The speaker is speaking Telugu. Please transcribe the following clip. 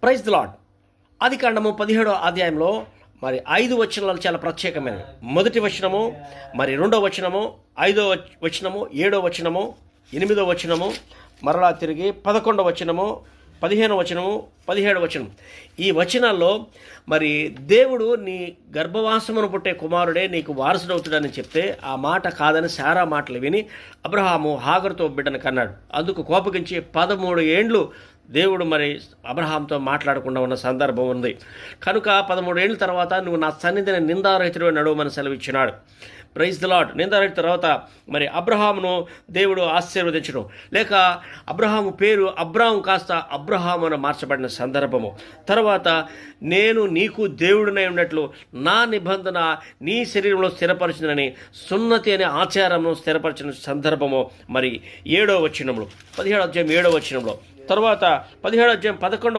Praise the lord. ఆదికాండము 17వ అధ్యాయంలో మరి 5 వచనాలు చాలా ప్రత్యేకమైనవి. మొదటి వచనము, మరి 2వ వచనము, 5వ వచనము, 7వ వచనము, 8వ వచనము, మరలా తిరిగి 11వ వచనము, 15వ వచనము, 17వ వచనం. ఈ వచనాల్లో మరి దేవుడు నీ గర్భవాసమును పుట్టే కుమారుడే నీకు వారసుడవుతాడని చెప్తే ఆ మాట కాదని శారా మాటలు విని అబ్రహాము హాగరుతో బిడ్డను కన్నాడు. అందుకు కోపగించి 13 ఏండ్లు దేవుడు మరి అబ్రహాంతో మాట్లాడకుండా ఉన్న సందర్భం ఉంది. కనుక 13 ఏళ్ళ తర్వాత నువ్వు నా సన్నిధిని నిందారహితుడు నడువమని సెలవిచ్చినాడు. Praise the Lord. నిందారహిత తర్వాత మరి అబ్రహామును దేవుడు ఆశీర్వదించడం, లేక అబ్రహాము పేరు అబ్రాము కాస్త అబ్రహాము అని మార్చబడిన సందర్భము. తర్వాత నేను నీకు దేవుడినై ఉన్నట్లు నా నిబంధన నీ శరీరంలో స్థిరపరచునని సున్నతి అనే ఆచారమును స్థిరపరిచిన సందర్భము మరి 7వ వచనంలో, 17వ అధ్యాయం 7వ వచనంలో. తర్వాత 17వ అధ్యాయం 11